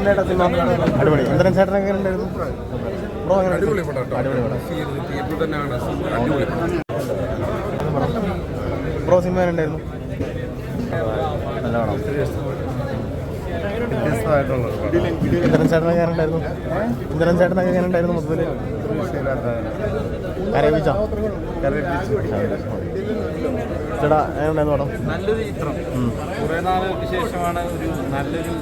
എങ്ങനെയുണ്ടാ cinema? അടിപൊളി. ഇന്ദ്രൻ ചേട്ടൻ എങ്ങനെയുണ്ടായിരുന്നു? ബ്രോ എങ്ങനെ? അടിപൊളി. ബ്രോ സിനിമ എങ്ങനെയുണ്ടായിരുന്നു? നല്ലതാണോ? ഇന്ദ്രൻ ചേട്ടൻ എങ്ങനെയുണ്ടായിരുന്നു? ഇന്ദ്രൻ ചേട്ടൻ എങ്ങനെയുണ്ടായിരുന്നു മൊത്തത്തിൽ? കരയിപ്പിച്ചോ? ചേട്ടാ എങ്ങനെയുണ്ടായിരുന്നു പടം? നല്ലൊരു ചിത്രം. കുറേ നാളുകൾക്ക് ശേഷമാണ് ഒരു നല്ലൊരു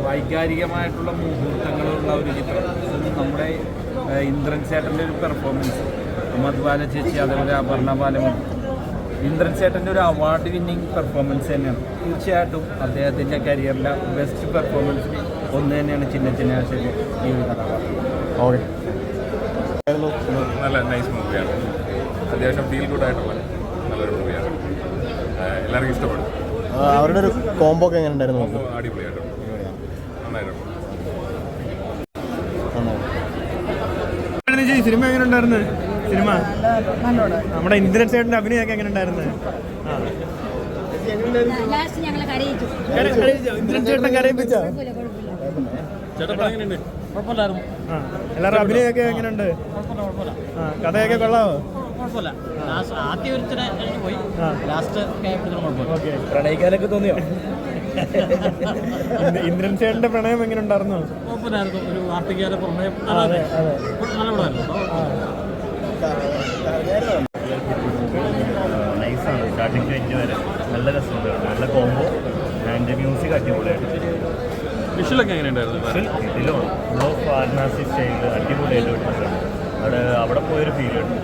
വൈകാരികമായിട്ടുള്ള മുഹൂർത്തങ്ങളുള്ള ഒരു ചിത്രം. നമ്മുടെ ഇന്ദ്രൻ ചേട്ടൻ്റെ ഒരു പെർഫോമൻസ്, മധുബാല ചേച്ചി, അതേപോലെ അപർണ ബാലമൻ, ഇന്ദ്രൻ ചേട്ടൻ്റെ ഒരു അവാർഡ് വിന്നിങ് പെർഫോമൻസ് തന്നെയാണ്. തീർച്ചയായിട്ടും അദ്ദേഹത്തിൻ്റെ കരിയറിലെ ബെസ്റ്റ് പെർഫോമൻസിൽ ഒന്ന് തന്നെയാണ് ചിന്ന ആശയം ഈ ഒരു കഥാപാത്രം. ഓക്കെ, നല്ല നൈസ് മൂവിയാണ്. അത്യാവശ്യം ഫീൽ ഗുഡ് ആയിട്ടുള്ള നല്ലൊരു മൂവിയാണ്. എല്ലാവർക്കും ഇഷ്ടപ്പെടും. അവരുടെ ഒരു കോംബോ ഒക്കെ എങ്ങനെ ഉണ്ടായിരുന്നു? അടിപൊളിയായിട്ടുണ്ട്, നന്നായിട്ടുണ്ട്. സിനിമ എങ്ങനെ ഉണ്ടായിരുന്നു? സിനിമ നമ്മുടെ ഇന്ദ്രൻ ചേട്ടൻ്റെ അഭിനയമൊക്കെ എങ്ങനെ ഉണ്ടായിരുന്നു? ഇന്ദ്രൻ ചേട്ടനെ കരയിപ്പിച്ചോ? എല്ലാവരും അഭിനയമൊക്കെ എങ്ങനെയുണ്ട്? കഥയൊക്കെ കൊള്ളാമോ? പ്രണയിക്കാനൊക്കെ തോന്നിയോ? ഇന്ദ്രൻ ചേട്ടന്റെ പ്രണയം എങ്ങനെ ഉണ്ടായിരുന്നു? ഒരു വാർത്തകാല പ്രണയം. നൈസാണ്. സ്റ്റാർട്ടിങ് ടു എൻഡ് വരെ നല്ല രസമുണ്ട്. നല്ല കോംബോ ആൻഡ് മ്യൂസിക് അടിപൊളിയായിട്ട്. വിഷ്വലൊക്കെ എങ്ങനെയുണ്ടായിരുന്നു? ഇതിലോ വാരണാസി സ്റ്റൈലിൽ അടിപൊളിയായിട്ട് വിട്ടിട്ടുണ്ട്. അവിടെ പോയൊരു ഫീൽ ഉണ്ട്.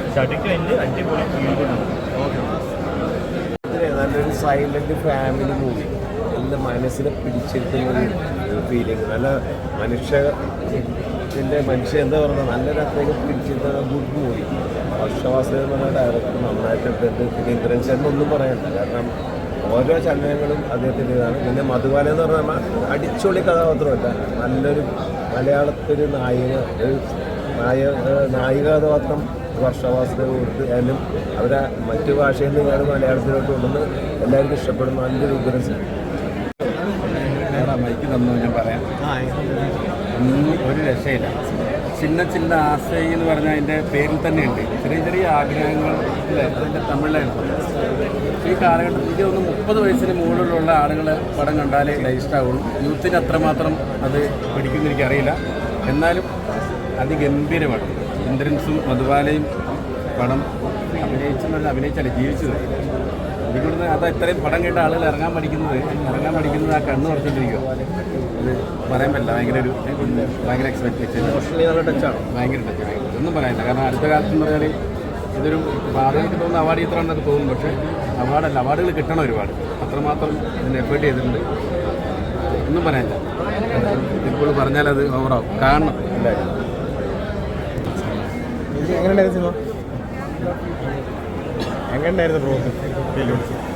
സ്റ്റാർട്ടിങ് ടു എൻഡ് അടിപൊളി ഫീൽ കൊണ്ടുണ്ട്. നല്ലൊരു സൈലന്റ് ഫാമിലി മൂവി. നല്ല മനസ്സിനെ പിടിച്ചെടുക്കുന്ന ഒരു ഫീലിംഗ്. നല്ല മനുഷ്യ എന്താ പറയുക, നല്ലൊരു അത്രയ്ക്ക് പിടിച്ചെടുത്ത ഗുഡ് മൂവി. വർഷവാസുദേവൻ എന്ന ഡയറക്ടർ നന്നായിട്ടുണ്ട്. പിന്നെ ഇന്ദ്രൻ ചേട്ടൻ ഒന്നും പറയണ്ട, കാരണം ഓരോ ചലനങ്ങളും അദ്ദേഹത്തിൻ്റെ ഇതാണ്. പിന്നെ മധുബാല എന്ന് പറഞ്ഞാൽ അടിച്ചൊളി കഥാപാത്രമല്ല, നല്ലൊരു മലയാളത്തൊരു നായിക കഥാപാത്രം വർഷവാസുദേവൻ കൊടുത്ത് ആയാലും അവരെ മറ്റു ഭാഷയിൽ നിന്നാണ് മലയാളത്തിലോട്ട് കൊണ്ടുവന്ന് എല്ലാവർക്കും ഇഷ്ടപ്പെടുന്ന നല്ലൊരു ഉദ്ദേശം. മൈക്ക് തന്നു ഞാൻ പറയാം. ഒന്നും ഒരു രക്ഷയില്ല. ചിന്ന ആശയ എന്ന് പറഞ്ഞാൽ അതിൻ്റെ പേരിൽ തന്നെയുണ്ട്. ചെറിയ ചെറിയ ആഗ്രഹങ്ങൾ അല്ലേ, അതിൻ്റെ തമിഴിലാണ്. ഈ കാലഘട്ടത്തിൽ എനിക്ക് തോന്നുന്നു 30 വയസ്സിന് മുകളിലുള്ള ആളുകൾ പടം കണ്ടാലേ ഇഷ്ടമാവുള്ളൂ. യൂത്തിന് അത്രമാത്രം അത് പിടിക്കുമെന്ന് എനിക്കറിയില്ല. എന്നാലും അതിഗംഭീരമാണ്. ഇന്ദ്രൻസും മധുബാലയും പടം അഭിനയിച്ചല്ല ജീവിച്ചത്. എനിക്കിവിടുന്ന് അത് ഇത്രയും പടം കേട്ട ആളുകൾ ഇറങ്ങാൻ പഠിക്കുന്നത് ആ കണ്ണ് കുറച്ചിട്ടിരിക്കുക. അത് പറയാൻ പറ്റില്ല. ഭയങ്കര എക്സ്പെക്ടേഷൻ, ഭയങ്കര ടച്ച്. ഒന്നും പറയാനില്ല. കാരണം അടുത്ത കാലത്ത് എന്ന് പറഞ്ഞാൽ ഇതൊരു ആളുകൾക്ക് തോന്നുന്ന അവാർഡ് ചിത്രമാണെന്നൊക്കെ തോന്നും. പക്ഷേ അവാർഡുകൾ കിട്ടണം ഒരുപാട്. അത്രമാത്രം ഇതിന് എഫേർട്ട് ചെയ്തിട്ടുണ്ട്. ഒന്നും പറയാനില്ല. ഇപ്പോൾ പറഞ്ഞാൽ അത് ഓവറാവും. കാണണം എല്ലാവരും. എങ്ങനെയുണ്ടായിരുന്നു സിനിമ? എങ്ങനെയുണ്ടായിരുന്നു ബ്രോ?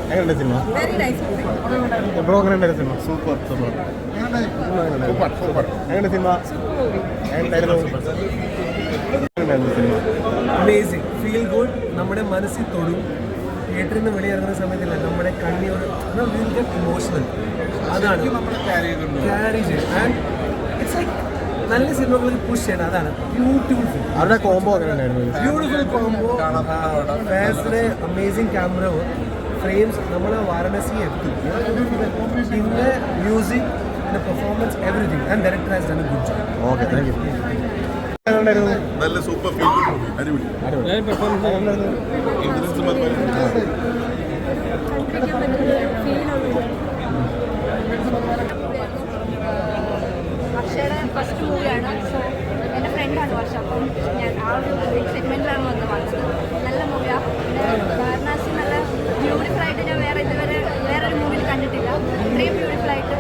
എങ്ങനെയുണ്ട് സിനിമ? ബ്രോ എങ്ങനെയുണ്ടായിരുന്നു സിനിമ? സൂപ്പർ. എങ്ങനെയുണ്ട് സിനിമ? എങ്ങനെയുണ്ടായിരുന്നു സിനിമ? Amazing, feel good. നമ്മുടെ മനസ്സിൽ തൊടും. തിയേറ്ററിൽ നിന്ന് വെളിയിറങ്ങുന്ന സമയത്തില്ല, നമ്മുടെ കണ്ണിയോട് ഇമോഷണൽ. അതാണ് ക്യാരി ചെയ്യും. ആൻഡ് ഇറ്റ്സ് ലൈക്ക് നല്ല സിനിമകളിൽ പുഷ് ചെയ്യണം. അതാണ് ബ്യൂട്ടിഫുൾ ഫിലിം. അവരുടെ കോംബോ എങ്ങനെ ഉണ്ടായിരുന്നു? Beautiful combo. ഫാസിലെ അമേസിങ് ക്യാമറ ഫ്രെയിംസ് നമ്മളെ വാരണാസി എത്തും. പിന്നെ മ്യൂസിക്, പിന്നെ performance, everything. And director has done a good job. Okay, thank you. നല്ല സൂപ്പർ ഫീൽ അടിപൊളി. വർഷയുടെ ഫസ്റ്റ് മൂവിയാണ്. സോ എൻ്റെ ഫ്രണ്ടാണ് വർഷ. അപ്പം ഞാൻ ആ ഒരു സെഗ്മെൻറ്റിലാണ് വന്നത്. നല്ല മൂവിയാണ്. പിന്നെ വാരണാസി നല്ല ബ്യൂട്ടിഫുള്ളായിട്ട് ഞാൻ വേറൊരു മൂവിയിൽ കണ്ടിട്ടില്ല. അത്രയും ബ്യൂട്ടിഫുള്ളായിട്ട്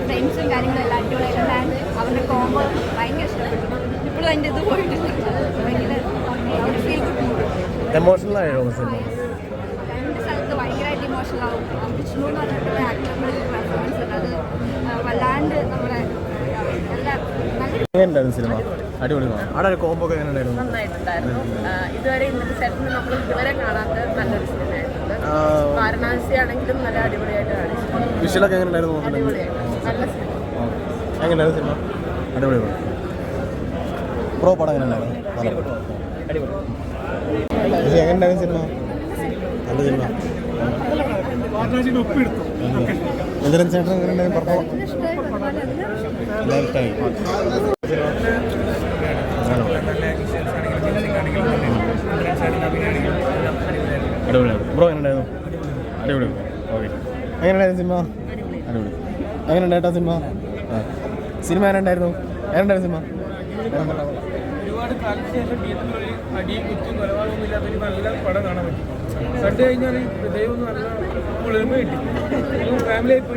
ഫ്രെയിംസും കാര്യങ്ങളെല്ലാം അടിപൊളിയായിട്ടുണ്ട്. ആൻഡ് അവരുടെ കോംബോ ഭയങ്കര ഇഷ്ടപ്പെട്ടു. ഇപ്പോഴും അതിൻ്റെ ഇത് പോയിട്ടില്ല. ഭയങ്കര ഒരു ഫീൽ ഗുഡ് മൂവി. എമോഷണലായോ? രണ്ട് സ്ഥലത്ത് ഭയങ്കരമായിട്ട് ഇമോഷണൽ ആവും. വിഷ്ണു എന്ന് പറഞ്ഞിട്ടുള്ള ആക്ടറിൻ്റെ ഒരു പെർഫോമൻസ് ഉണ്ട്. അത് വല്ലാണ്ട് നമ്മുടെ എങ്ങനെയുണ്ടായിരുന്നു സിനിമ? അടിപൊളിയാണ്. അവിടെ ഒരു കോംബോ ഒക്കെ എങ്ങനെ ഉണ്ടായിരുന്നു? നന്നായിട്ടുണ്ടായിരുന്നു. ഇതുവരെ ഇന്നത്തെ സെറ്റിൽ നമ്മൾ ഇതുവരെ കാണാത്ത നല്ലൊരു സിനിമയായിട്ടുണ്ട്. വാരണാസി ആണെങ്കിലും നല്ല അടിപൊളിയായിട്ട് കാണിച്ചു. വിഷ്വലൊക്കെ എങ്ങനെ ഉണ്ടായിരുന്നു? അടിപൊളിയായിട്ട് നല്ല സിനിമ. എങ്ങനെയായിരുന്നു സിനിമ? അടിപൊളി പടം. ബ്രോ പടം എങ്ങനെയുണ്ടായിരുന്നു? ചേച്ചി എങ്ങനെയുണ്ടായിരുന്നു സിനിമ? നല്ല സിനിമ. ഇന്ദ്രൻ ചേട്ടൻ എങ്ങനെയുണ്ടായിരുന്നു? പറഞ്ഞോ. എല്ലാവരും ഇഷ്ടമായി. അടിപൊളിയാണ്. ബ്രോ എങ്ങനെയുണ്ടായിരുന്നു? അടിപൊളി. ഓക്കെ. എങ്ങനെയുണ്ടായിരുന്നു സിനിമ? അടിപൊളി. എങ്ങനെയുണ്ടായിട്ടാ സിനിമ? സിനിമ എങ്ങനെയുണ്ടായിരുന്നു? എങ്ങനെയുണ്ടായിരുന്നു സിനിമ? ഒരുപാട് കാലത്തിന് ശേഷം തിയേറ്ററിൽ അടിയും കുറ്റും കൊലപാതകമൊന്നും ഇല്ലാത്തൊരു നല്ല പടം കാണാൻ പറ്റും. കണ്ടു കഴിഞ്ഞാൽ ഹൃദയമൊന്നും നല്ല കുളിർമ കിട്ടി. ഫാമിലി ആയി പോയി